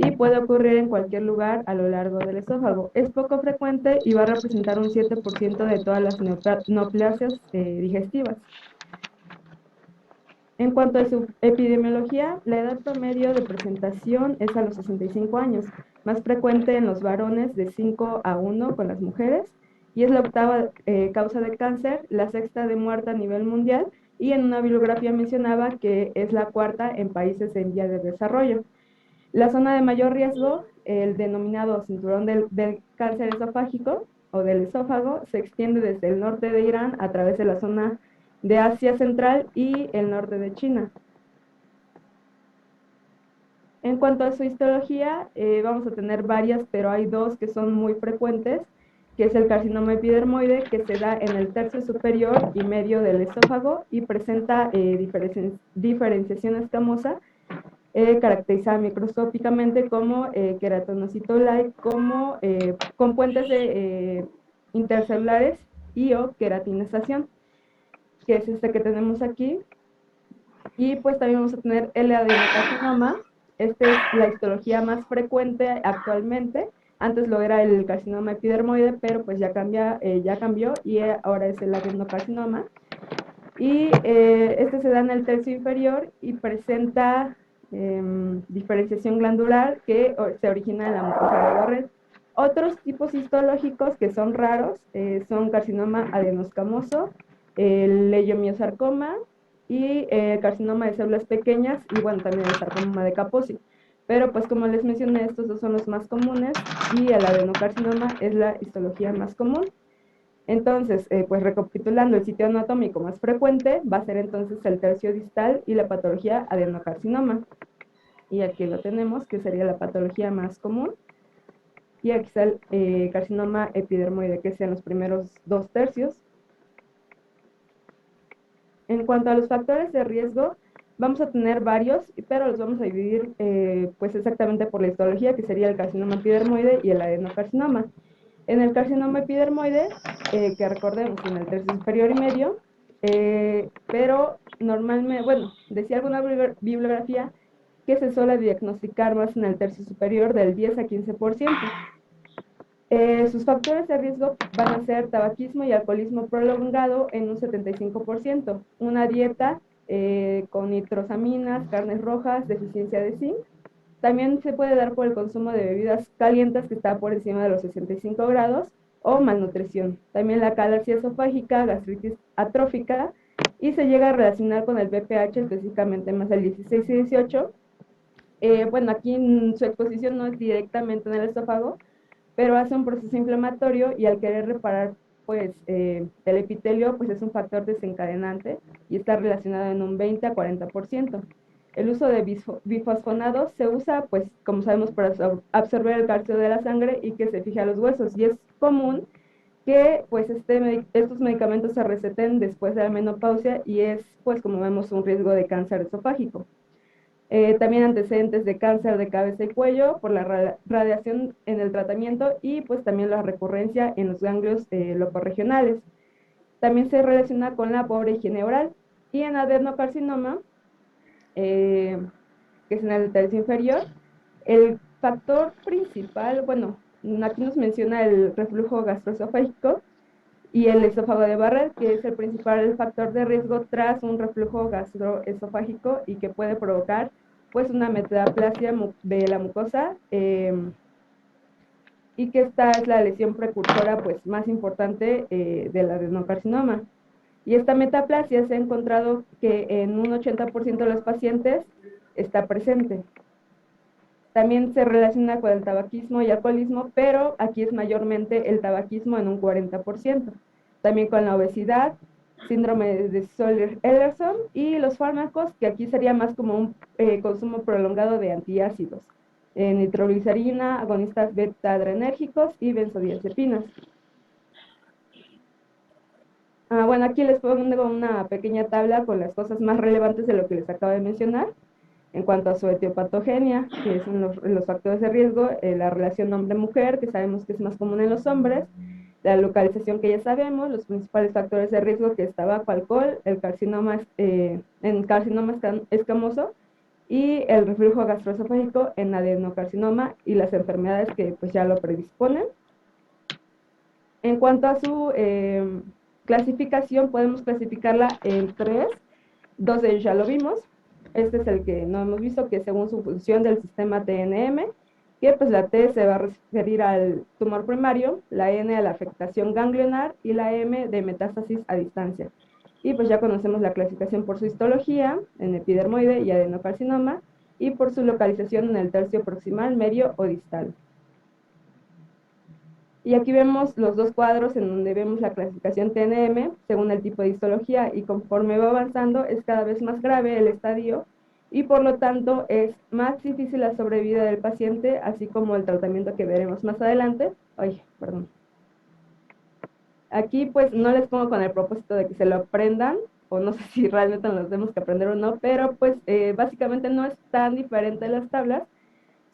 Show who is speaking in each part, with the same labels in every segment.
Speaker 1: y puede ocurrir en cualquier lugar a lo largo del esófago. Es poco frecuente y va a representar un 7% de todas las neoplasias digestivas. En cuanto a su epidemiología, la edad promedio de presentación es a los 65 años, más frecuente en los varones de 5 a 1 con las mujeres, y es la octava causa de cáncer, la sexta de muerte a nivel mundial, y en una bibliografía mencionaba que es la cuarta en países en vía de desarrollo. La zona de mayor riesgo, el denominado cinturón del cáncer esofágico o del esófago, se extiende desde el norte de Irán a través de la zona de Asia Central y el norte de China. En cuanto a su histología, vamos a tener varias, pero hay dos que son muy frecuentes, que es el carcinoma epidermoide, que se da en el tercio superior y medio del esófago y presenta diferenciación escamosa, caracterizada microscópicamente como queratinocito-like, con puentes intercelulares y o queratinización, que es este que tenemos aquí. Y pues también vamos a tener el adenocarcinoma. Esta es la histología más frecuente actualmente. Antes lo era el carcinoma epidermoide, pero pues ya cambió y ahora es el adenocarcinoma. Y este se da en el tercio inferior y presenta diferenciación glandular que se origina en la mucosa de Barrett. Otros tipos histológicos que son raros son carcinoma adenoscamoso, el leiomiosarcoma y carcinoma de células pequeñas y bueno, también el sarcoma de Kaposi. Pero pues como les mencioné, estos dos son los más comunes y el adenocarcinoma es la histología más común. Entonces, pues recapitulando, el sitio anatómico más frecuente va a ser entonces el tercio distal y la patología adenocarcinoma. Y aquí lo tenemos, que sería la patología más común. Y aquí está el carcinoma epidermoide, que sean los primeros 2/3. En cuanto a los factores de riesgo, vamos a tener varios, pero los vamos a dividir pues exactamente por la histología, que sería el carcinoma epidermoide y el adenocarcinoma. En el carcinoma epidermoide, que recordemos en el tercio superior y medio, pero normalmente, bueno, decía alguna bibliografía que se suele diagnosticar más en el tercio superior del 10 a 15%. Sus factores de riesgo van a ser tabaquismo y alcoholismo prolongado en un 75%, una dieta con nitrosaminas, carnes rojas, deficiencia de zinc. También se puede dar por el consumo de bebidas calientes que está por encima de los 65 grados o malnutrición. También la calaricia esofágica, gastritis atrófica y se llega a relacionar con el BPH, específicamente más el 16 y 18. Bueno, aquí su exposición no es directamente en el esófago, pero hace un proceso inflamatorio y al querer reparar pues el epitelio pues es un factor desencadenante y está relacionado en un 20 a 40%. El uso de bifosfonados se usa pues como sabemos para absorber el calcio de la sangre y que se fije a los huesos, y es común que pues estos medicamentos se receten después de la menopausia y es pues como vemos un riesgo de cáncer esofágico. También antecedentes de cáncer de cabeza y cuello por la radiación en el tratamiento y pues también la recurrencia en los ganglios locorregionales. También se relaciona con la pobre higiene oral. Y en adenocarcinoma, que es en el tercio inferior, el factor principal, bueno, aquí nos menciona el reflujo gastroesofágico y el esófago de Barrett, que es el principal factor de riesgo tras un reflujo gastroesofágico y que puede provocar pues una metaplasia de la mucosa, y que esta es la lesión precursora pues más importante del adenocarcinoma. Y esta metaplasia se ha encontrado que en un 80% de los pacientes está presente. También se relaciona con el tabaquismo y alcoholismo, pero aquí es mayormente el tabaquismo en un 40%. También con la obesidad, síndrome de Soler-Ellerson y los fármacos, que aquí sería más como un consumo prolongado de antiácidos, nitroglicerina, agonistas beta-adrenérgicos y benzodiazepinas. Bueno, aquí les pongo una pequeña tabla con las cosas más relevantes de lo que les acabo de mencionar. En cuanto a su etiopatogenia, que son los factores de riesgo, la relación hombre-mujer, que sabemos que es más común en los hombres, la localización que ya sabemos, los principales factores de riesgo, que es tabaco, alcohol, el carcinoma escamoso y el reflujo gastroesofágico en adenocarcinoma y las enfermedades que pues ya lo predisponen. En cuanto a su clasificación, podemos clasificarla en tres. Dos de ellos ya lo vimos. Este es el que no hemos visto, que es según su función del sistema TNM, que pues la T se va a referir al tumor primario, la N a la afectación ganglionar y la M de metástasis a distancia. Y pues ya conocemos la clasificación por su histología en epidermoide y adenocarcinoma y por su localización en el tercio proximal, medio o distal. Y aquí vemos los dos cuadros en donde vemos la clasificación TNM según el tipo de histología, y conforme va avanzando es cada vez más grave el estadio y por lo tanto es más difícil la sobrevida del paciente, así como el tratamiento que veremos más adelante. Ay, perdón. Aquí pues no les pongo con el propósito de que se lo aprendan, o no sé si realmente nos tenemos que aprender o no, pero pues básicamente no es tan diferente las tablas,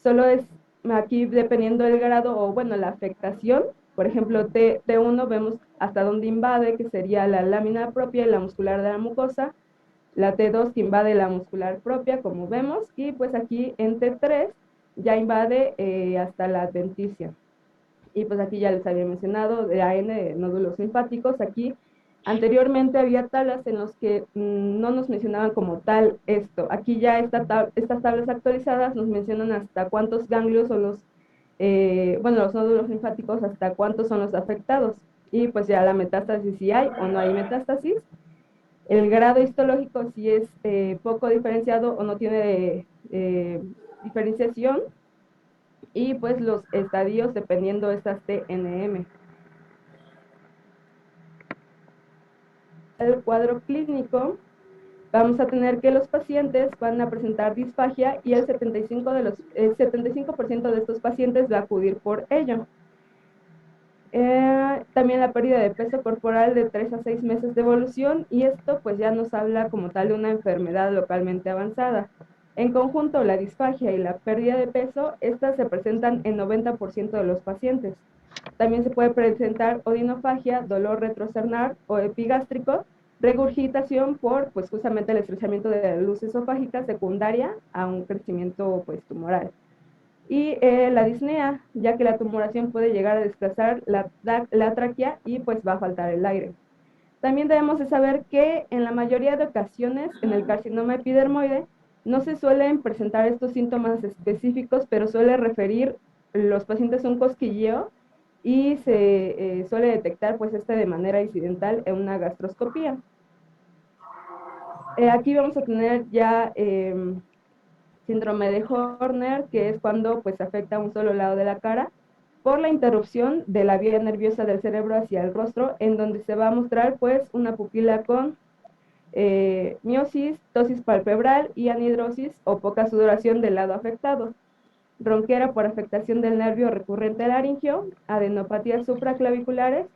Speaker 1: solo es aquí dependiendo del grado o bueno, la afectación. Por ejemplo, T1 vemos hasta dónde invade, que sería la lámina propia y la muscular de la mucosa, la T2 que invade la muscular propia, como vemos, y pues aquí en T3 ya invade hasta la adventicia. Y pues aquí ya les había mencionado de AN de nódulos linfáticos. Aquí anteriormente había tablas en los que no nos mencionaban como tal esto. Aquí ya estas tablas actualizadas nos mencionan hasta cuántos ganglios son los, bueno, los nódulos linfáticos, hasta cuántos son los afectados. Y pues ya la metástasis si hay o no hay metástasis. El grado histológico si es poco diferenciado o no tiene diferenciación, y pues los estadios dependiendo de estas TNM. El cuadro clínico, vamos a tener que los pacientes van a presentar disfagia y el 75% de estos pacientes va a acudir por ello. También la pérdida de peso corporal de 3 a 6 meses de evolución, y esto pues ya nos habla como tal de una enfermedad localmente avanzada. En conjunto, la disfagia y la pérdida de peso, estas se presentan en 90% de los pacientes. También se puede presentar odinofagia, dolor retrocernar o epigástrico, regurgitación por pues justamente el estrechamiento de la luz esofágica secundaria a un crecimiento pues tumoral. Y la disnea, ya que la tumoración puede llegar a desplazar la tráquea y pues va a faltar el aire. También debemos de saber que en la mayoría de ocasiones en el carcinoma epidermoide no se suelen presentar estos síntomas específicos, pero suele referir los pacientes un cosquilleo y se suele detectar pues de manera incidental en una gastroscopía. Aquí vamos a tener ya síndrome de Horner, que es cuando pues afecta un solo lado de la cara por la interrupción de la vía nerviosa del cerebro hacia el rostro, en donde se va a mostrar pues una pupila con miosis, ptosis palpebral y anhidrosis o poca sudoración del lado afectado, ronquera por afectación del nervio recurrente laringio, adenopatías supraclaviculares,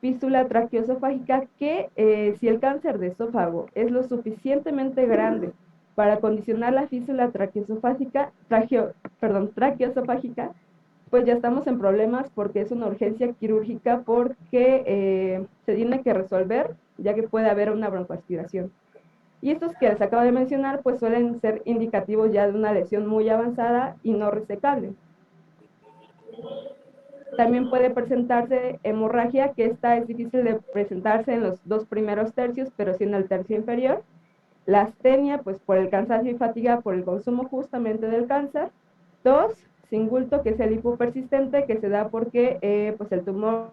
Speaker 1: fístula traqueoesofágica, que si el cáncer de esófago es lo suficientemente grande para condicionar la fístula traqueoesofágica, pues ya estamos en problemas porque es una urgencia quirúrgica, porque se tiene que resolver, ya que puede haber una broncoaspiración. Y estos que les acabo de mencionar, pues suelen ser indicativos ya de una lesión muy avanzada y no resecable. También puede presentarse hemorragia, que esta es difícil de presentarse en los dos primeros tercios, pero sí en el tercio inferior. La astenia, pues por el cansancio y fatiga por el consumo justamente del cáncer. Tos, singulto, que es el hipopersistente, que se da porque pues el tumor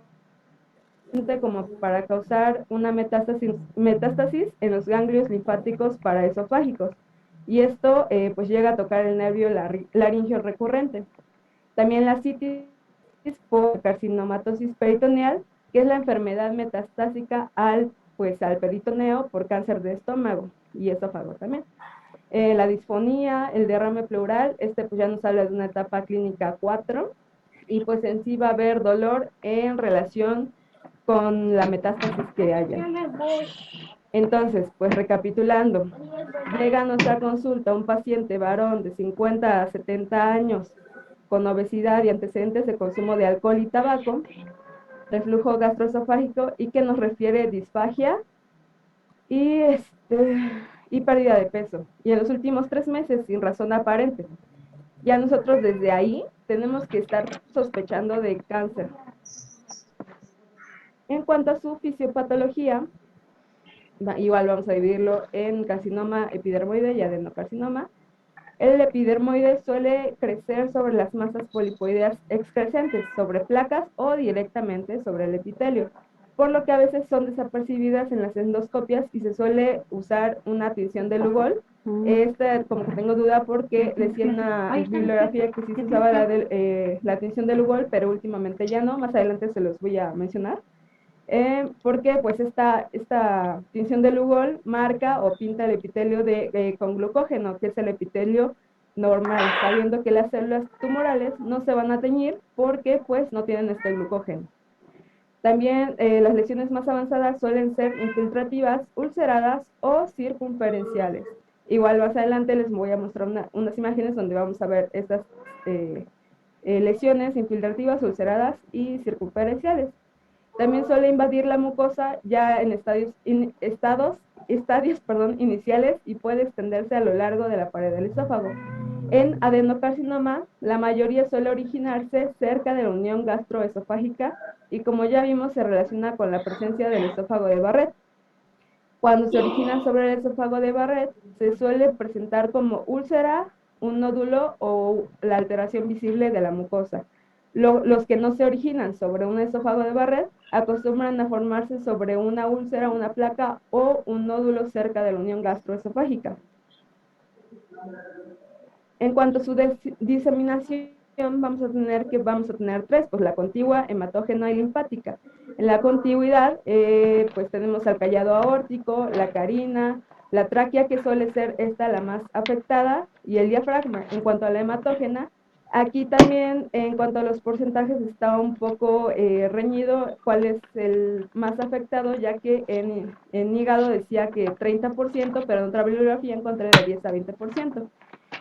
Speaker 1: como para causar una metástasis en los ganglios linfáticos paraesofágicos, y esto pues llega a tocar el nervio laringio recurrente. También la citis por carcinomatosis peritoneal, que es la enfermedad metastásica al peritoneo por cáncer de estómago y esófago también. La disfonía, el derrame pleural, pues ya nos habla de una etapa clínica 4, y pues en sí va a haber dolor en relación con la metástasis que haya. Entonces, pues recapitulando, llega a nuestra consulta un paciente varón de 50 a 70 años con obesidad y antecedentes de consumo de alcohol y tabaco, reflujo gastroesofágico, y que nos refiere disfagia y y pérdida de peso, y en los últimos 3 meses sin razón aparente. Ya nosotros desde ahí tenemos que estar sospechando de cáncer. En cuanto a su fisiopatología, igual vamos a dividirlo en carcinoma epidermoide y adenocarcinoma. El epidermoide suele crecer sobre las masas polipoideas excrescentes, sobre placas o directamente sobre el epitelio, por lo que a veces son desapercibidas en las endoscopias y se suele usar una tinción de Lugol. Como que tengo duda porque decía en una bibliografía que sí se usaba la tinción de Lugol, pero últimamente ya no, más adelante se los voy a mencionar. Porque pues esta tinción de Lugol marca o pinta el epitelio con glucógeno, que es el epitelio normal, sabiendo que las células tumorales no se van a teñir porque pues no tienen este glucógeno. También las lesiones más avanzadas suelen ser infiltrativas, ulceradas o circunferenciales. Igual más adelante les voy a mostrar unas imágenes donde vamos a ver estas lesiones infiltrativas, ulceradas y circunferenciales. También suele invadir la mucosa ya en estadios iniciales y puede extenderse a lo largo de la pared del esófago. En adenocarcinoma, la mayoría suele originarse cerca de la unión gastroesofágica y como ya vimos se relaciona con la presencia del esófago de Barrett. Cuando se origina sobre el esófago de Barrett, se suele presentar como úlcera, un nódulo o la alteración visible de la mucosa. Los que no se originan sobre un esófago de Barrett acostumbran a formarse sobre una úlcera, una placa o un nódulo cerca de la unión gastroesofágica. En cuanto a su diseminación, vamos a tener tres, pues la contigua, hematógena y linfática. En la contigüidad, pues tenemos al callado aórtico, la carina, la tráquea, que suele ser esta la más afectada, y el diafragma. En cuanto a la hematógena, aquí también, en cuanto a los porcentajes, está un poco reñido cuál es el más afectado, ya que en hígado decía que 30%, pero en otra bibliografía encontré de 10 a 20%.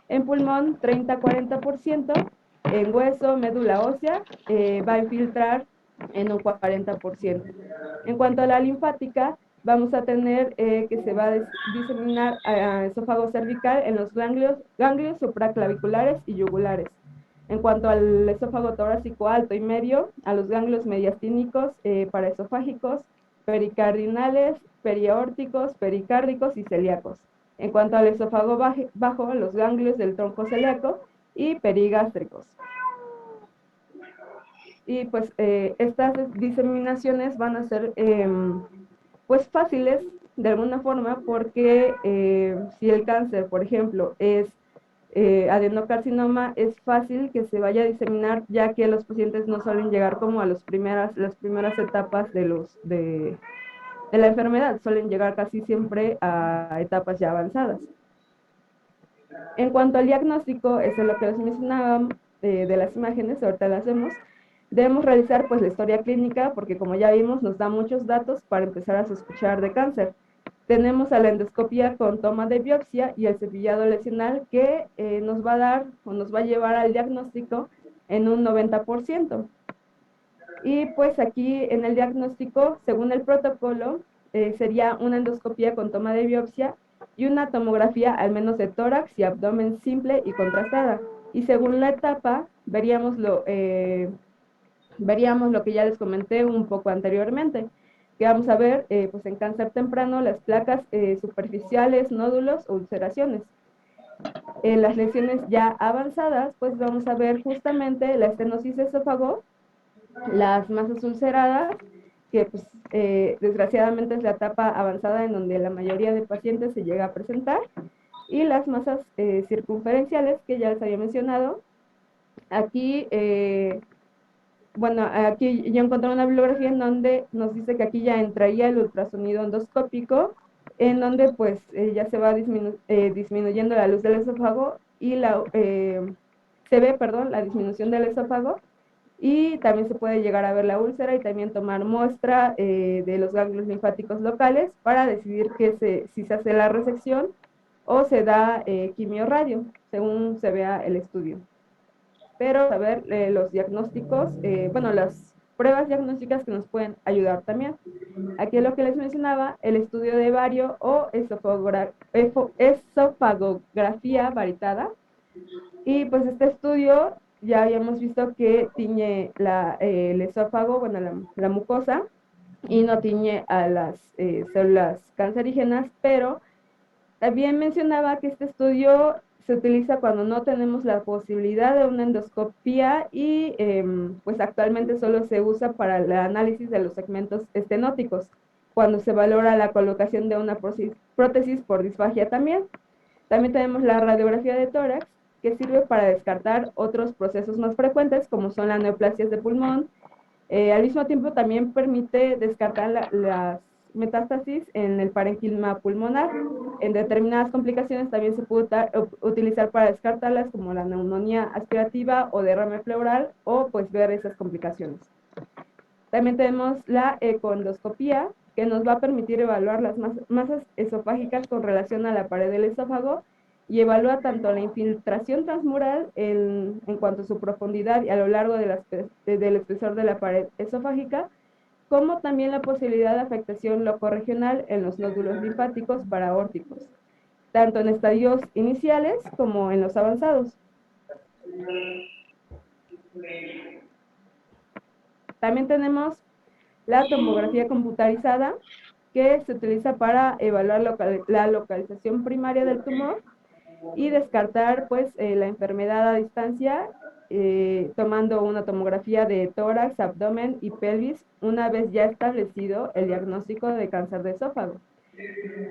Speaker 1: En pulmón, 30-40%. En hueso, médula ósea, va a infiltrar en un 40%. En cuanto a la linfática, vamos a tener que se va a diseminar a esófago cervical en los ganglios supraclaviculares y yugulares. En cuanto al esófago torácico alto y medio, a los ganglios mediastínicos, paraesofágicos, pericardinales, periaórticos, pericárdicos y celíacos. En cuanto al esófago bajo, los ganglios del tronco celíaco y perigástricos. Y pues estas diseminaciones van a ser pues fáciles de alguna forma porque si el cáncer, por ejemplo, es adenocarcinoma, es fácil que se vaya a diseminar, ya que los pacientes no suelen llegar como a las primeras etapas de la enfermedad, suelen llegar casi siempre a etapas ya avanzadas. En cuanto al diagnóstico, eso es lo que les mencionaba de las imágenes, ahorita las vemos. Debemos realizar pues la historia clínica porque como ya vimos nos da muchos datos para empezar a sospechar de cáncer. Tenemos a la endoscopía con toma de biopsia y el cepillado lesional que nos va a dar o nos va a llevar al diagnóstico en un 90%. Y pues aquí en el diagnóstico, según el protocolo, sería una endoscopía con toma de biopsia y una tomografía al menos de tórax y abdomen simple y contrastada. Y según la etapa, veríamos lo que ya les comenté un poco anteriormente, que vamos a ver pues en cáncer temprano las placas superficiales, nódulos o ulceraciones. En las lesiones ya avanzadas, pues vamos a ver justamente la estenosis esófago, las masas ulceradas, que pues, desgraciadamente es la etapa avanzada en donde la mayoría de pacientes se llega a presentar, y las masas circunferenciales, que ya les había mencionado. Aquí, aquí yo encontré una bibliografía en donde nos dice que aquí ya entraría el ultrasonido endoscópico, en donde pues ya se va disminuyendo la luz del esófago y se ve, la disminución del esófago, y también se puede llegar a ver la úlcera y también tomar muestra de los ganglios linfáticos locales para decidir si se hace la resección o se da quimiorradio, según se vea el estudio. Pero saber los diagnósticos, pruebas diagnósticas que nos pueden ayudar también. Aquí es lo que les mencionaba, el estudio de bario o esofagografía varitada. Y pues este estudio ya habíamos visto que tiñe el esófago, bueno, la mucosa, y no tiñe a las células cancerígenas, pero también mencionaba que este estudio se utiliza cuando no tenemos la posibilidad de una endoscopía y pues actualmente solo se usa para el análisis de los segmentos estenóticos, cuando se valora la colocación de una prótesis por disfagia también. También tenemos la radiografía de tórax, que sirve para descartar otros procesos más frecuentes, como son las neoplasias de pulmón. Al mismo tiempo, también permite descartar las metástasis en el parenquima pulmonar. En determinadas complicaciones también se puede utilizar para descartarlas, como la neumonía aspirativa o derrame pleural, o pues ver esas complicaciones. También tenemos la ecoendoscopía, que nos va a permitir evaluar las masas esofágicas con relación a la pared del esófago y evalúa tanto la infiltración transmural en cuanto a su profundidad y a lo largo del espesor de la pared esofágica, como también la posibilidad de afectación locorregional en los nódulos linfáticos paraórticos, tanto en estadios iniciales como en los avanzados. También tenemos la tomografía computarizada, que se utiliza para evaluar la localización primaria del tumor y descartar pues la enfermedad a distancia, tomando una tomografía de tórax, abdomen y pelvis una vez ya establecido el diagnóstico de cáncer de esófago.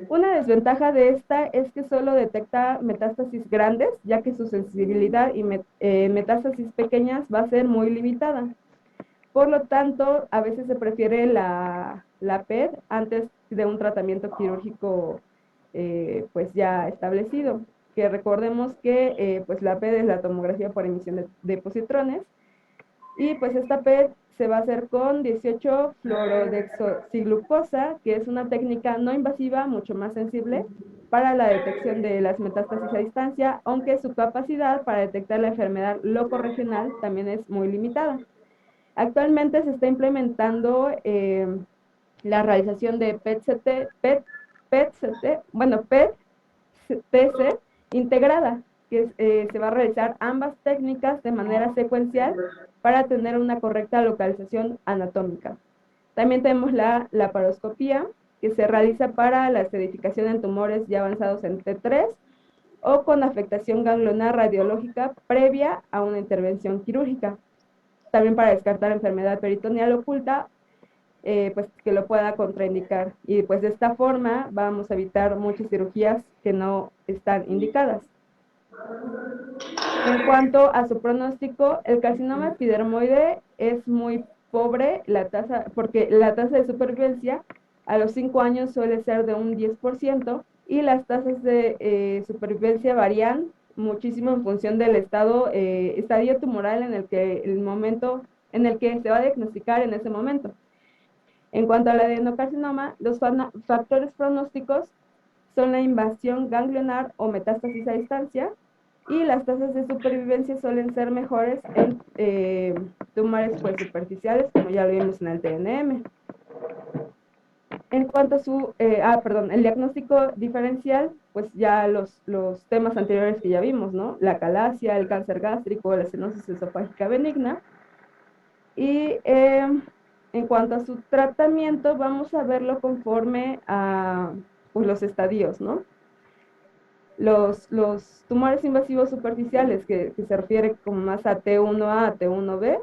Speaker 1: Una desventaja de esta es que solo detecta metástasis grandes, ya que su sensibilidad y metástasis pequeñas va a ser muy limitada. Por lo tanto, a veces se prefiere la PET antes de un tratamiento quirúrgico pues ya establecido. Que recordemos que pues la PET es la tomografía por emisión de positrones, y pues esta PET se va a hacer con 18-fluorodeoxiglucosa, que es una técnica no invasiva, mucho más sensible para la detección de las metástasis a distancia, aunque su capacidad para detectar la enfermedad locorregional también es muy limitada. Actualmente se está implementando la realización de PET-TC integrada, que se va a realizar ambas técnicas de manera secuencial para tener una correcta localización anatómica. También tenemos la laparoscopía, que se realiza para la esterificación en tumores ya avanzados en T3 o con afectación ganglionar radiológica previa a una intervención quirúrgica. También para descartar enfermedad peritoneal oculta, pues que lo pueda contraindicar. Y pues de esta forma vamos a evitar muchas cirugías que no están indicadas. En cuanto a su pronóstico, el carcinoma epidermoide es muy pobre, porque la tasa de supervivencia a los 5 años suele ser de un 10%, y las tasas de supervivencia varían muchísimo en función del estadio tumoral en el que se va a diagnosticar en ese momento. En cuanto al adenocarcinoma, los factores pronósticos son la invasión ganglionar o metástasis a distancia, y las tasas de supervivencia suelen ser mejores en tumores pues, superficiales, como ya lo vimos en el TNM. En cuanto a el diagnóstico diferencial, pues ya los temas anteriores que ya vimos, ¿no? La calasia, el cáncer gástrico, la estenosis esofágica benigna. Y en cuanto a su tratamiento, vamos a verlo conforme a pues, los estadios, ¿no? Los tumores invasivos superficiales, que se refiere como más a T1A, a T1B,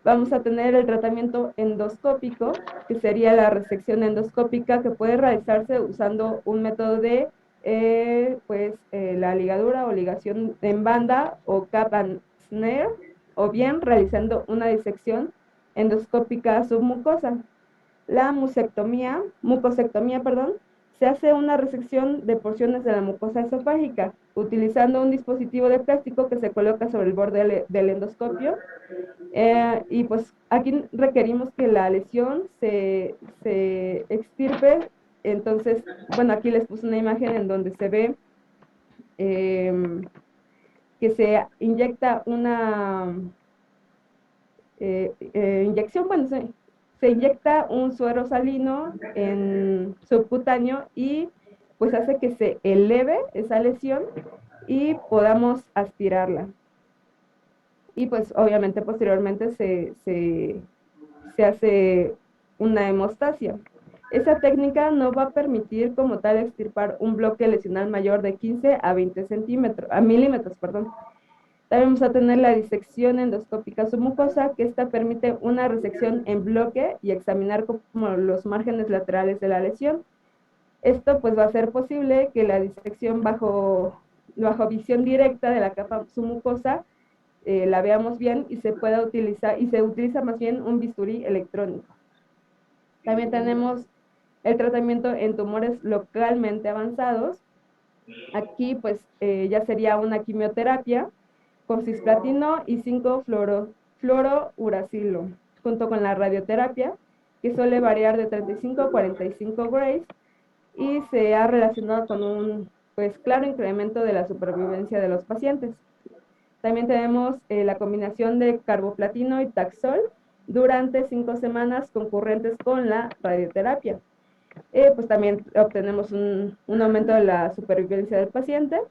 Speaker 1: vamos a tener el tratamiento endoscópico, que sería la resección endoscópica, que puede realizarse usando un método de la ligadura o ligación en banda o cap and snare, o bien realizando una disección endoscópica submucosa. La mucosectomía, se hace una resección de porciones de la mucosa esofágica utilizando un dispositivo de plástico que se coloca sobre el borde del endoscopio, y pues aquí requerimos que la lesión se extirpe. Entonces, bueno, aquí les puse una imagen en donde se ve que se inyecta inyección, bueno, se inyecta un suero salino en subcutáneo y pues hace que se eleve esa lesión y podamos aspirarla. Y pues obviamente posteriormente se hace una hemostasia. Esa técnica no va a permitir como tal extirpar un bloque lesional mayor de 15 a 20 milímetros, perdón. También vamos a tener la disección endoscópica submucosa, que esta permite una resección en bloque y examinar como los márgenes laterales de la lesión. Esto pues va a ser posible que la disección bajo visión directa de la capa submucosa la veamos bien y se pueda utilizar, y se utiliza más bien un bisturí electrónico. También tenemos el tratamiento en tumores localmente avanzados. Aquí pues ya sería una quimioterapia con cisplatino y 5-fluorouracilo, junto con la radioterapia, que suele variar de 35 a 45 grays y se ha relacionado con un pues claro incremento de la supervivencia de los pacientes. También tenemos la combinación de carboplatino y Taxol durante 5 semanas concurrentes con la radioterapia. Pues también obtenemos un aumento de la supervivencia del paciente.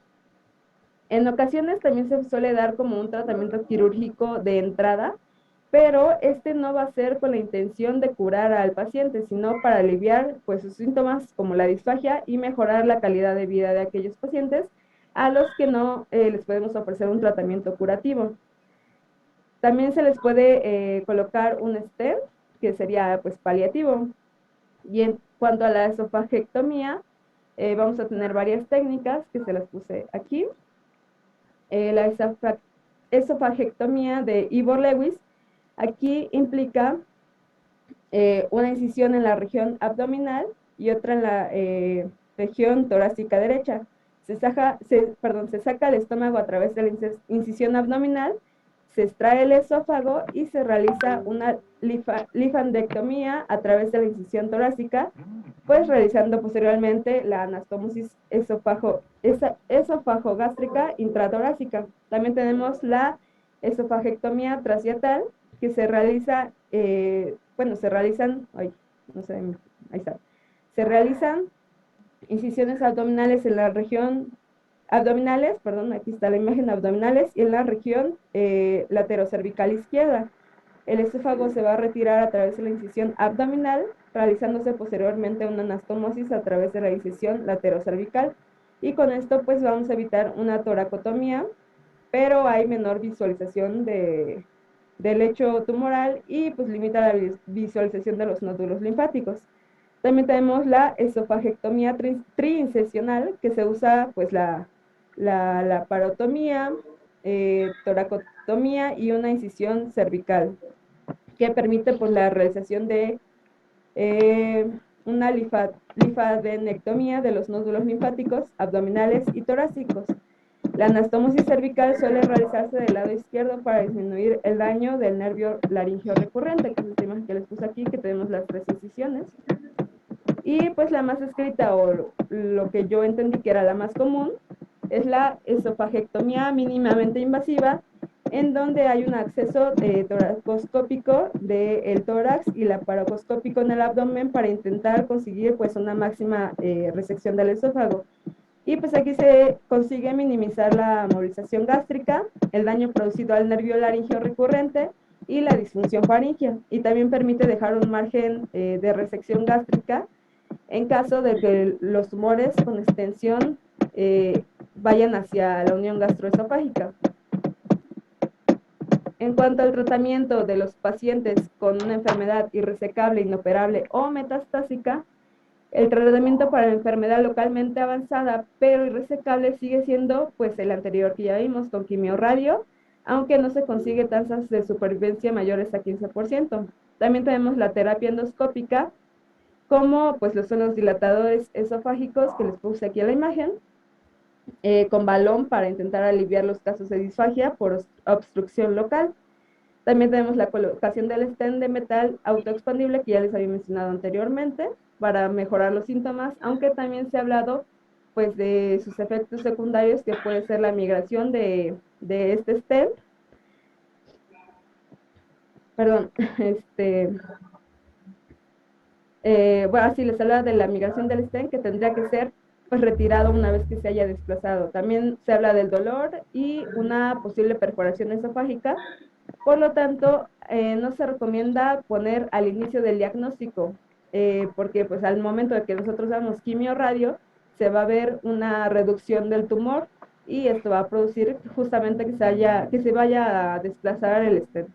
Speaker 1: En ocasiones también se suele dar como un tratamiento quirúrgico de entrada, pero este no va a ser con la intención de curar al paciente, sino para aliviar pues sus síntomas como la disfagia y mejorar la calidad de vida de aquellos pacientes a los que no les podemos ofrecer un tratamiento curativo. También se les puede colocar un stent, que sería pues paliativo. Y en cuanto a la esofagectomía, vamos a tener varias técnicas que se las puse aquí. La esofagectomía de Ivor Lewis, aquí implica una incisión en la región abdominal y otra en la región torácica derecha. Se saca el estómago a través de la incisión abdominal, se extrae el esófago y se realiza una linfadectomía a través de la incisión torácica, pues realizando posteriormente la anastomosis esofagogástrica intratorácica. También tenemos la esofagectomía transyatal, que se realiza, se realizan, no sé, ahí está, se realizan incisiones abdominales en la región, aquí está la imagen, abdominales, y en la región laterocervical izquierda. El esófago se va a retirar a través de la incisión abdominal, realizándose posteriormente una anastomosis a través de la incisión laterocervical. Y con esto pues vamos a evitar una toracotomía, pero hay menor visualización del lecho tumoral y pues limita la visualización de los nódulos linfáticos. También tenemos la esofagectomía triincesional, que se usa pues la parotomía, toracotomía y una incisión cervical, que permite pues la realización de una linfadenectomía de los nódulos linfáticos abdominales y torácicos. La anastomosis cervical suele realizarse del lado izquierdo para disminuir el daño del nervio laringeo recurrente, que es esta imagen que les puse aquí, que tenemos las 3 incisiones. Y pues la más escrita, o lo que yo entendí que era la más común, es la esofagectomía mínimamente invasiva, en donde hay un acceso toracoscópico del tórax y laparoscópico en el abdomen para intentar conseguir pues una máxima resección del esófago. Y pues aquí se consigue minimizar la movilización gástrica, el daño producido al nervio laringeo recurrente y la disfunción faríngea. Y también permite dejar un margen de resección gástrica en caso de que los tumores con extensión vayan hacia la unión gastroesofágica. En cuanto al tratamiento de los pacientes con una enfermedad irresecable, inoperable o metastásica, el tratamiento para la enfermedad localmente avanzada pero irresecable sigue siendo pues el anterior que ya vimos, con quimio-radio, aunque no se consigue tasas de supervivencia mayores a 15%. También tenemos la terapia endoscópica, como pues son los dilatadores esofágicos que les puse aquí en la imagen, con balón para intentar aliviar los casos de disfagia por obstrucción local. También tenemos la colocación del stent de metal autoexpandible, que ya les había mencionado anteriormente, para mejorar los síntomas, aunque también se ha hablado pues de sus efectos secundarios, que puede ser la migración de este stent. perdón, bueno, sí les habla de la migración del stent que tendría que ser pues retirado una vez que se haya desplazado. También se habla del dolor y una posible perforación esofágica. Por lo tanto, no se recomienda poner al inicio del diagnóstico, porque pues al momento de que nosotros damos quimio radio, se va a ver una reducción del tumor y esto va a producir justamente que se vaya a desplazar el stent.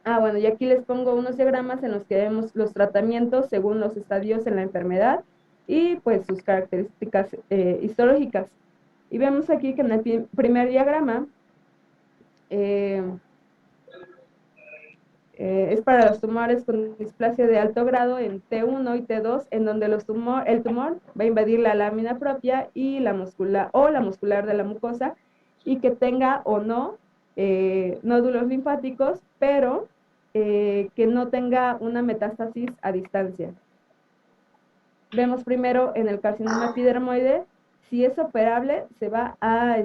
Speaker 1: Ah, bueno, y aquí les pongo unos diagramas en los que vemos los tratamientos según los estadios en la enfermedad y pues sus características histológicas. Y vemos aquí que en el primer diagrama eh, es para los tumores con displasia de alto grado en T1 y T2, en donde el tumor va a invadir la lámina propia y la muscular o la muscular de la mucosa y que tenga o no nódulos linfáticos, pero que no tenga una metástasis a distancia. Vemos primero en el carcinoma epidermoide, si es operable, se va a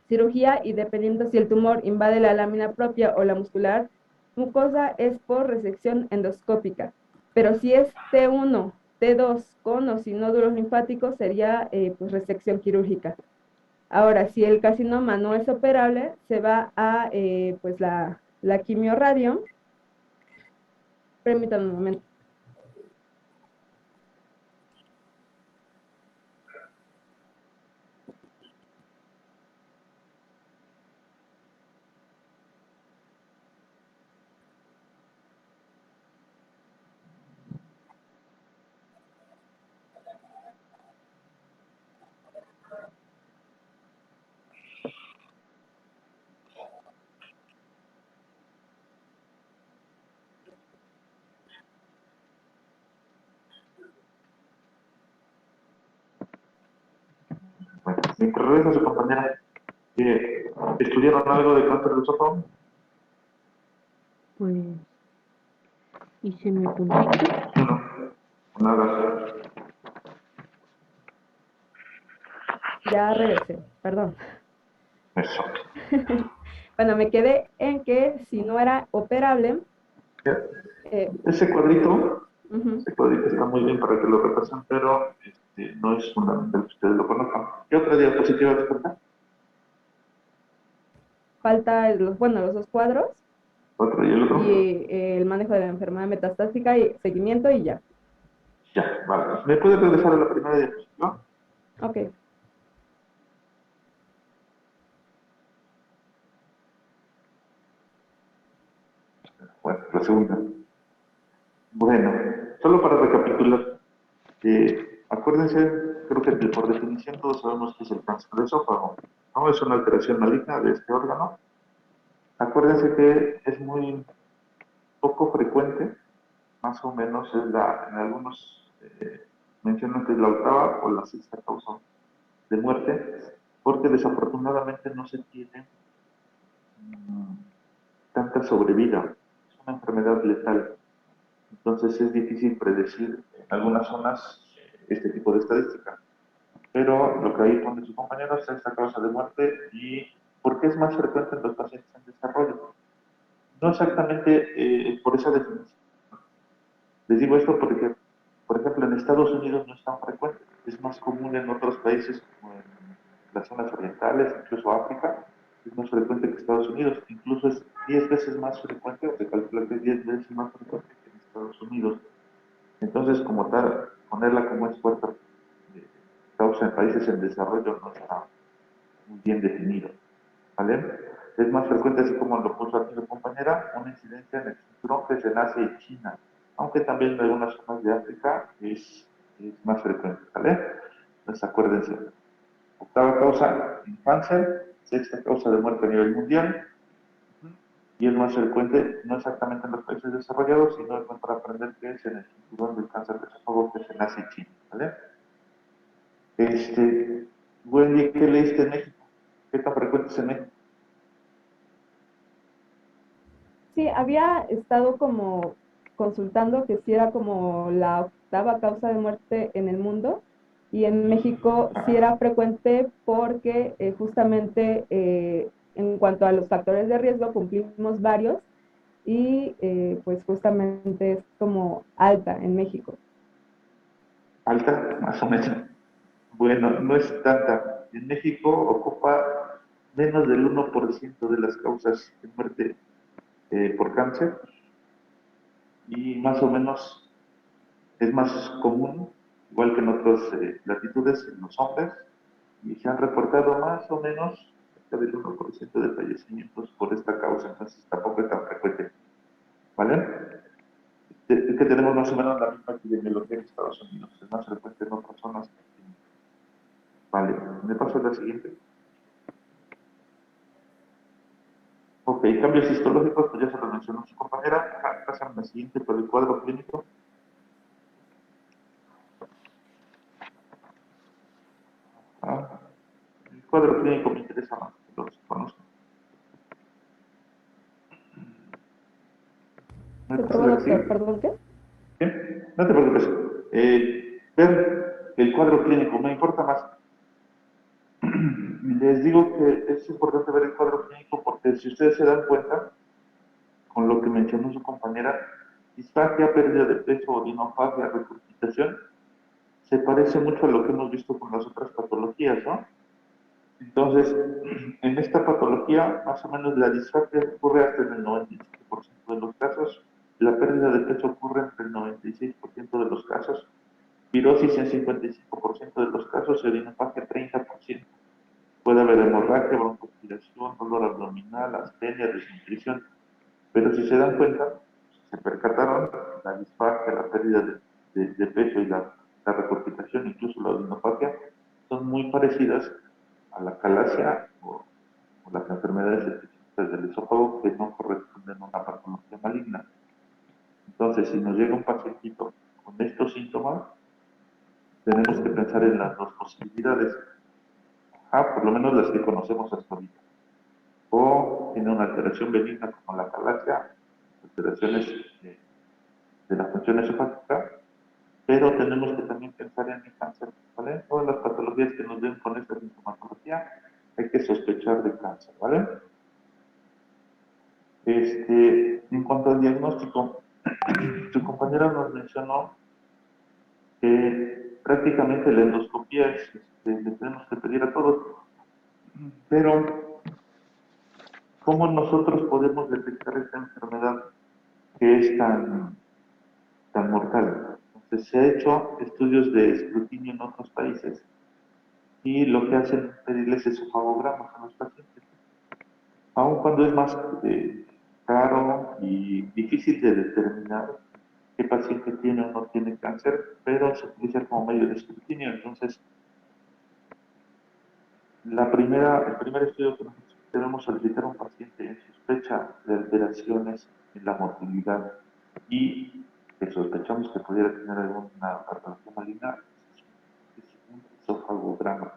Speaker 1: cirugía y dependiendo si el tumor invade la lámina propia o la muscular mucosa es por resección endoscópica. Pero si es T1, T2 con o sin nódulos linfáticos sería pues resección quirúrgica. Ahora, si el carcinoma no es operable, se va a pues la quimioradio. Permítanme un momento.
Speaker 2: Bueno, mientras regresa su compañera, ¿estudiaron algo de cáncer de esófago?
Speaker 3: Pues hice mi puntito.
Speaker 2: No, nada.
Speaker 1: Ya regresé, perdón.
Speaker 2: Eso.
Speaker 1: Bueno, me quedé en que si no era operable,
Speaker 2: Ese cuadrito,
Speaker 1: uh-huh.
Speaker 2: ese cuadrito está muy bien para que lo repasen, pero no es fundamental que ustedes lo conozcan. ¿Qué otra diapositiva les falta?
Speaker 1: Falta los dos cuadros
Speaker 2: ¿Otro y el otro?
Speaker 1: y el manejo de la enfermedad metastásica y seguimiento y ya.
Speaker 2: Ya, vale. ¿Me puede regresar a la primera diapositiva?
Speaker 1: Ok.
Speaker 2: Bueno, la segunda. Bueno, solo para recapitular, acuérdense, creo que por definición todos sabemos que es el cáncer de esófago, ¿no? Es una alteración maligna de este órgano. Acuérdense que es muy poco frecuente, más o menos en algunos mencionan que es la octava o la sexta causa de muerte, porque desafortunadamente no se tiene mmm, tanta sobrevida. Es una enfermedad letal. Entonces es difícil predecir en algunas zonas este tipo de estadística. Pero lo que ahí pone su compañero es esta causa de muerte y por qué es más frecuente en los pacientes en desarrollo. No exactamente por esa definición. Les digo esto porque, por ejemplo, en Estados Unidos no es tan frecuente. Es más común en otros países como en las zonas orientales, incluso África. Es más frecuente que Estados Unidos. Incluso es 10 veces más frecuente, o se calcula que es 10 veces más frecuente que en Estados Unidos. Entonces, como tal, ponerla como expuesta causa en países en desarrollo no está muy bien definido. ¿Vale? Es más frecuente, así como lo puso aquí la compañera, una incidencia en el cinturón que es en Asia y China, aunque también en algunas zonas de África es más frecuente. ¿Vale? Entonces, acuérdense. Octava causa en cáncer, sexta causa de muerte a nivel mundial, y es más frecuente no exactamente en los países desarrollados, sino es para aprender que es en el cinturón del cáncer de esófago, que es en Asia y China. ¿Vale? Wendy, ¿qué leíste en México? ¿Qué tan frecuente es en México?
Speaker 1: Sí, había estado como consultando que sí era como la octava causa de muerte en el mundo y en México sí era frecuente porque justamente cuanto a los factores de riesgo, cumplimos varios y pues justamente es como alta en México.
Speaker 2: Alta, más o menos. Bueno, no es tanta. En México ocupa menos del 1% de las causas de muerte por cáncer y más o menos es más común, igual que en otras latitudes, en los hombres, y se han reportado más o menos cerca del 1% de fallecimientos por esta causa, entonces tampoco es tan frecuente, ¿vale? Es que tenemos más o menos la misma epidemiología en Estados Unidos, es más frecuente en otras zonas. Vale, me paso a la siguiente. Ok, cambios histológicos, pues ya se lo mencionó su compañera. Pasan a la siguiente por el cuadro clínico. El cuadro clínico me interesa más, que los conozco. Me
Speaker 1: ¿Se
Speaker 2: paso a
Speaker 1: probó,
Speaker 2: la
Speaker 1: doctor?
Speaker 2: siguiente.
Speaker 1: ¿Perdón qué?
Speaker 2: ¿Bien? No te preocupes. Ver el cuadro clínico me importa más. Les digo que es importante ver el cuadro clínico porque si ustedes se dan cuenta, con lo que mencionó su compañera, disfagia, pérdida de peso, odinofagia, regurgitación, se parece mucho a lo que hemos visto con las otras patologías, ¿no? Entonces, en esta patología, más o menos la disfagia ocurre hasta en el 95% de los casos, la pérdida de peso ocurre entre el 96% de los casos, pirosis en 55% de los casos y odinofagia 30%. Puede haber hemorragia, broncoaspiración, dolor abdominal, astenia, desnutrición, pero si se dan cuenta, si se percataron, la disfagia, la pérdida de peso y la regurgitación, incluso la odinofagia, son muy parecidas a la calasia o las enfermedades específicas del esófago que no corresponden a una patología maligna. Entonces, si nos llega un pacientito con estos síntomas, tenemos que pensar en las dos posibilidades. Por lo menos las que conocemos hasta ahorita. O tiene una alteración benigna como la calasia, alteraciones de la función esofágica, pero tenemos que también pensar en el cáncer, ¿vale? Todas las patologías que nos den con esta sintomatología, hay que sospechar de cáncer, ¿vale? En cuanto al diagnóstico, su compañera nos mencionó que prácticamente la endoscopía le tenemos que pedir a todos, pero ¿cómo nosotros podemos detectar esta enfermedad que es tan mortal? Entonces, se ha hecho estudios de escrutinio en otros países y lo que hacen es pedirles esofagogramas a los pacientes, aun cuando es más caro y difícil de determinar qué paciente tiene o no tiene cáncer, pero se utiliza como medio de escrutinio. Entonces, el primer estudio que nosotros debemos solicitar a un paciente en sospecha de alteraciones en la motilidad y que sospechamos que pudiera tener alguna patología maligna es un esofagograma.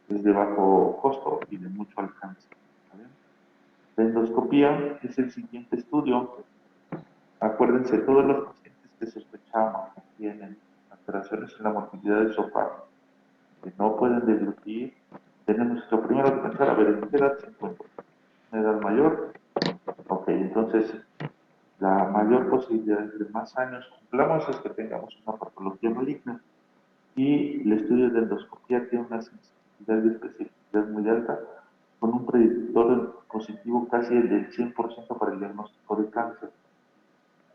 Speaker 2: Es de bajo costo y de mucho alcance. ¿Vale? La endoscopía es el siguiente estudio. Acuérdense, todos los pacientes que sospechamos que tienen alteraciones en la motilidad del esófago, que no pueden deglutir, tenemos que primero que pensar, a ver, ¿en qué edad se encuentran? ¿Una edad mayor? Ok, entonces la mayor posibilidad de que más años cumplamos es que tengamos una patología maligna. Y el estudio de endoscopía tiene una sensibilidad y especificidad muy alta, con un predictor positivo casi del 100% para el diagnóstico de cáncer.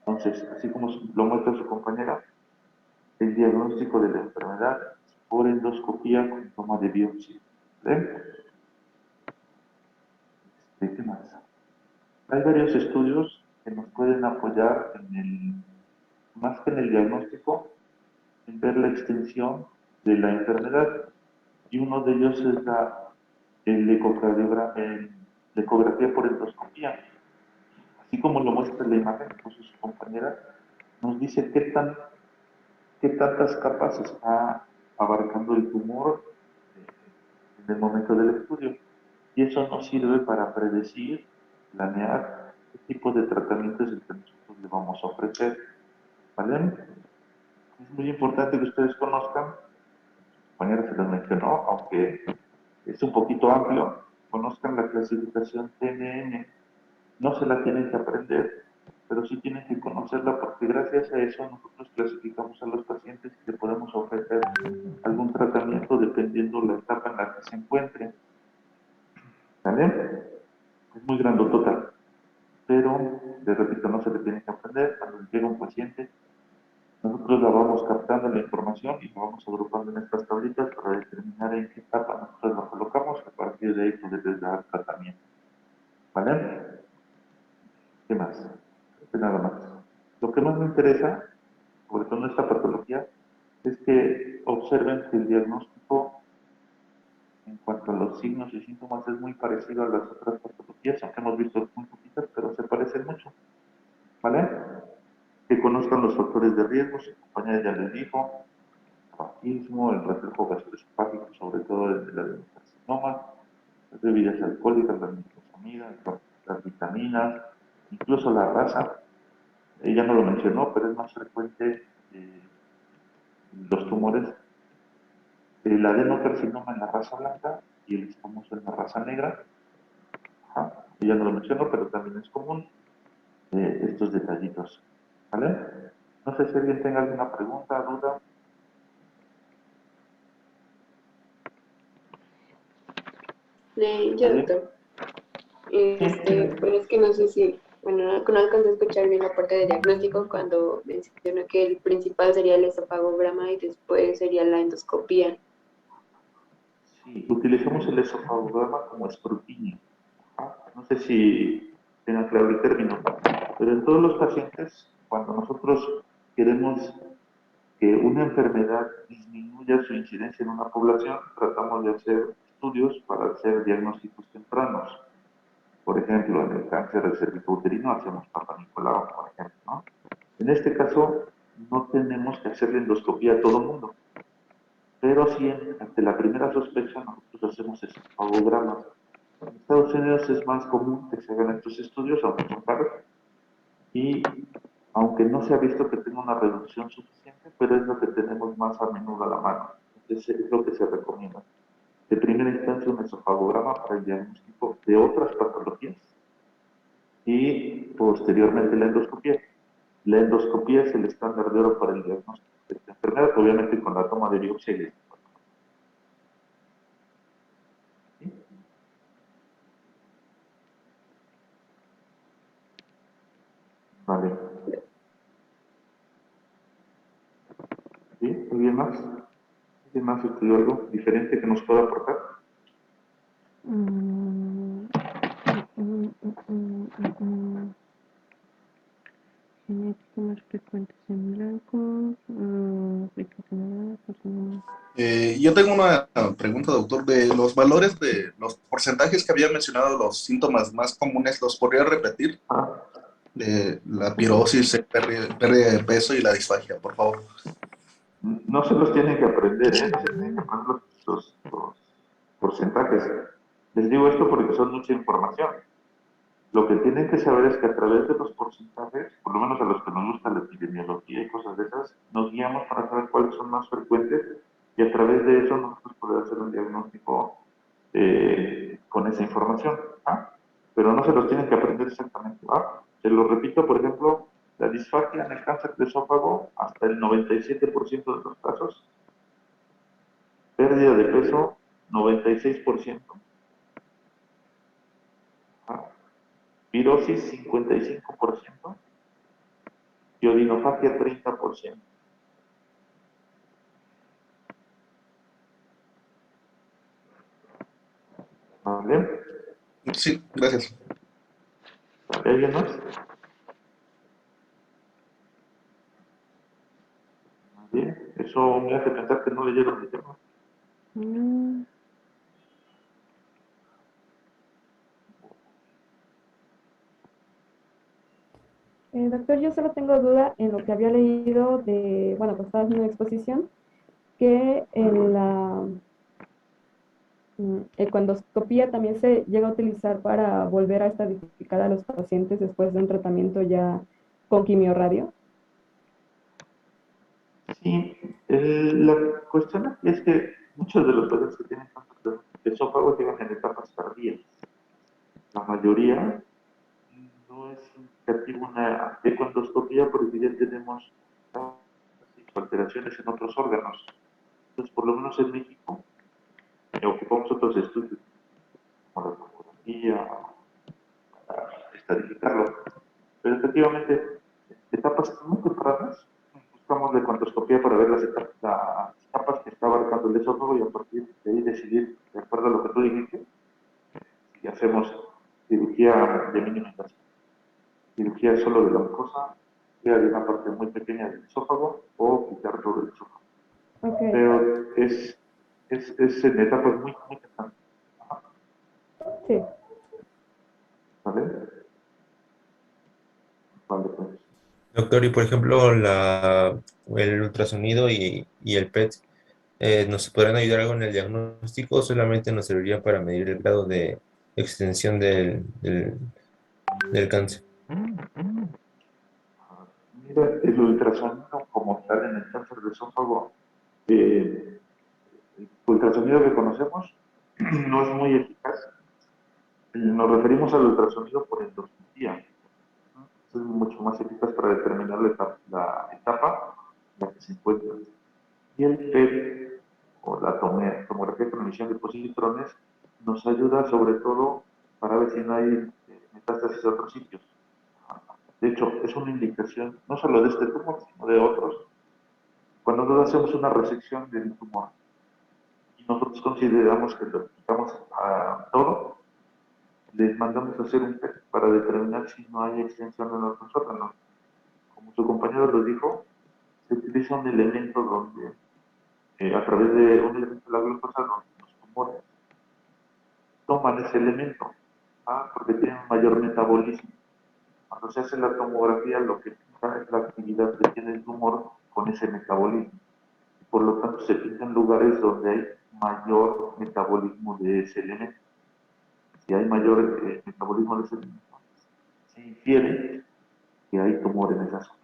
Speaker 2: Entonces, así como lo muestra su compañera, el diagnóstico de la enfermedad es por endoscopía con toma de biopsia. ¿Ven? ¿Qué más? Hay varios estudios que nos pueden apoyar más que en el diagnóstico, en ver la extensión de la enfermedad. Y uno de ellos es la ecografía por endoscopía. Así como lo muestra la imagen que puso su compañera, nos dice qué tantas capas está abarcando el tumor en el momento del estudio. Y eso nos sirve para predecir, planear qué tipo de tratamientos es el que nosotros le vamos a ofrecer. ¿Vale? Es muy importante que ustedes conozcan, su compañera se los mencionó, aunque es un poquito amplio, conozcan la clasificación TNM. No se la tienen que aprender, pero sí tienen que conocerla porque gracias a eso nosotros clasificamos a los pacientes y le podemos ofrecer algún tratamiento dependiendo la etapa en la que se encuentre. ¿Vale? Es muy grandotota, pero, les repito, no se le tiene que aprender. Cuando llega un paciente, nosotros la vamos captando la información y la vamos agrupando en estas tablitas para determinar en qué etapa nosotros la colocamos y a partir de ahí poderles dar tratamiento. ¿Vale? ¿Qué más? Creo que nada más. Lo que más me interesa, sobre todo en esta patología, es que observen que el diagnóstico en cuanto a los signos y síntomas es muy parecido a las otras patologías, aunque hemos visto muy poquitas, pero se parecen mucho. ¿Vale? Que conozcan los factores de riesgo, su compañera ya les dijo, el tabaquismo, el reflejo gastroesofágico, sobre todo el del adenocarcinoma, las bebidas alcohólicas, las microsamidas, las vitaminas, incluso la raza. Ella no lo mencionó, pero es más frecuente los tumores, el adenocarcinoma en la raza blanca y el escamoso en la raza negra. Ajá. Ella no lo mencionó, pero también es común estos detallitos. ¿Vale? No sé si alguien tenga alguna pregunta, duda.
Speaker 4: Yo, doctor. Bueno, es que no sé si, bueno, no alcancé a escuchar bien la parte de diagnóstico cuando mencionó que el principal sería el esofagograma y después sería la endoscopía.
Speaker 2: Sí, utilizamos el esofagograma como escrutinio. Ajá. No sé si tenga claro el término, pero en todos los pacientes, cuando nosotros queremos que una enfermedad disminuya su incidencia en una población, tratamos de hacer estudios para hacer diagnósticos tempranos. Por ejemplo, en el cáncer del cervicouterino hacemos Papa Nicolau, por ejemplo, ¿no? En este caso, no tenemos que hacerle endoscopía a todo el mundo, pero sí, ante la primera sospecha, nosotros hacemos esofagogramas. En Estados Unidos es más común que se hagan estos estudios, aunque son caros, y aunque no se ha visto que tenga una reducción suficiente, pero es lo que tenemos más a menudo a la mano. Entonces, es lo que se recomienda. De primera instancia, un esofagograma para el diagnóstico de otras patologías y posteriormente la endoscopía. La endoscopía es el estándar de oro para el diagnóstico de esta enfermedad, obviamente con la toma de biopsia y de... ¿Sí? Vale. ¿Sí? ¿Alguien más? ¿Alguien más estudió algo diferente que nos pueda aportar?
Speaker 3: Mm, Genética más frecuentes en blancos.
Speaker 5: Yo tengo una pregunta, doctor, de los valores de los porcentajes que había mencionado, los síntomas más comunes, ¿los podría repetir?
Speaker 2: Ah,
Speaker 5: De la pirosis, pérdida de peso y la disfagia, por favor.
Speaker 2: no se los tienen que aprender, ¿eh? No se tienen que aprender los porcentajes. Les digo esto porque son mucha información. Lo que tienen que saber es que a través de los porcentajes, por lo menos a los que nos gusta la epidemiología y cosas de esas, nos guiamos para saber cuáles son más frecuentes y a través de eso nosotros podemos hacer un diagnóstico con esa información. ¿Ah? Pero no se los tienen que aprender exactamente. ¿Ah? Se lo repito, por ejemplo, la disfagia en el cáncer de esófago, hasta el 97% de los casos. Pérdida de peso, 96%. ¿Ah? Pirosis, 55%. Y odinofagia, 30%. ¿Vale?
Speaker 5: Sí, gracias.
Speaker 2: ¿Vale? ¿Alguien más? ¿Vale? Eso me hace pensar que no leyeron el tema.
Speaker 3: No.
Speaker 1: Doctor, yo solo tengo duda en lo que había leído de, bueno, pues estaba haciendo una exposición, que en la econdoscopía también se llega a utilizar para volver a estadificar a los pacientes después de un tratamiento ya con quimiorradio.
Speaker 2: Sí, la cuestión aquí es que muchos de los pacientes que tienen cáncer esófago llegan en etapas tardías. La mayoría no es significativo una econdoscopía porque ya tenemos alteraciones en otros órganos. Entonces, por lo menos en México, ocupamos otros estudios, como la tomografía, para estadificarlo. Pero efectivamente, etapas muy tempranas, buscamos la econdoscopía para ver las etapas que está abarcando el esófago y a partir de ahí decidir, de acuerdo a lo que tú dijiste, si hacemos cirugía de mínima invasión, cirugía solo de la mucosa, cirugía de una parte muy pequeña del esófago o quitar todo el esófago.
Speaker 1: Ok,
Speaker 2: Pero es en etapas muy, muy tempranas.
Speaker 1: sí.
Speaker 2: ¿Vale? Vale, pues.
Speaker 6: Doctor, y por ejemplo, el ultrasonido y el PET, ¿nos podrán ayudar algo en el diagnóstico o solamente nos serviría para medir el grado de extensión del cáncer?
Speaker 2: Mira, el ultrasonido como tal en el cáncer de esófago, el ultrasonido que conocemos no es muy eficaz. Nos referimos al ultrasonido por endoscopía. Es mucho más eficaz para determinar la etapa en la que se encuentra. Y el PET, o la tomografía con emisión de positrones, nos ayuda sobre todo para ver si no hay metástasis a otros sitios. De hecho, es una indicación no solo de este tumor, sino de otros. Cuando nosotros hacemos una resección del tumor y nosotros consideramos que lo quitamos a todo, les mandamos a hacer un PET para determinar si no hay extensión en los órganos. Como su compañero lo dijo, se utiliza un elemento donde, a través de un elemento de la glucosa, donde los tumores toman ese elemento, porque tienen un mayor metabolismo. Cuando se hace la tomografía, lo que pinta es la actividad que tiene el tumor con ese metabolismo. Por lo tanto, se pinta en lugares donde hay mayor metabolismo de ese elemento. Si hay mayor metabolismo de ese elemento, se infiere que hay tumor en esa zona.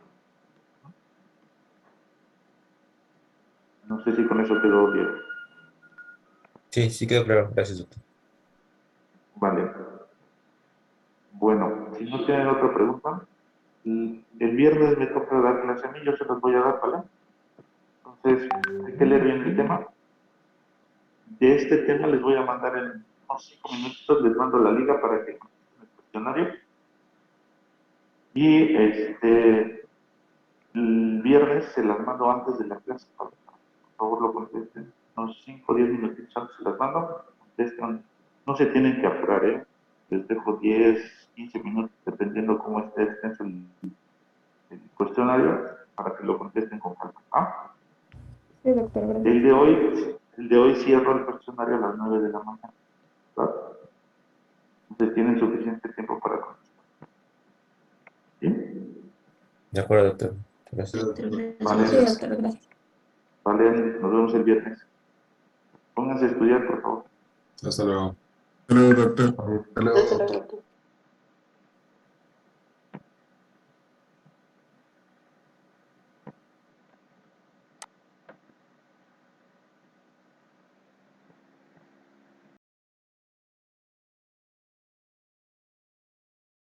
Speaker 2: No sé si con eso quedó bien.
Speaker 6: Sí, sí quedó claro. Gracias, doctor.
Speaker 2: Vale. Bueno, si no tienen otra pregunta, el viernes me toca dar clase a mí, yo se las voy a dar, ¿vale? Entonces, hay que leer bien el tema. De este tema les voy a mandar en unos 5 minutos, les mando la liga para que contesten el cuestionario. Y el viernes se las mando antes de la clase, para que por favor lo contesten. Unos 5 o 10 minutitos antes se las mando, contestan. No se tienen que apurar, ¿eh? Les dejo 10, 15 minutos, dependiendo cómo esté extenso el cuestionario, para que lo contesten con calma.
Speaker 1: Sí, doctor, gracias.
Speaker 2: El de hoy cierro el cuestionario a las 9 de la mañana, ¿verdad? Entonces tienen suficiente tiempo para contestar. ¿Sí?
Speaker 6: De acuerdo, doctor. Gracias.
Speaker 2: Vale.
Speaker 4: Sí, doctor, gracias.
Speaker 2: Vale, nos vemos el viernes. Pónganse a estudiar, por favor.
Speaker 5: Hasta luego. Hasta luego, doctor.
Speaker 2: Vale.
Speaker 5: Hasta luego.
Speaker 4: Hasta luego, doctor.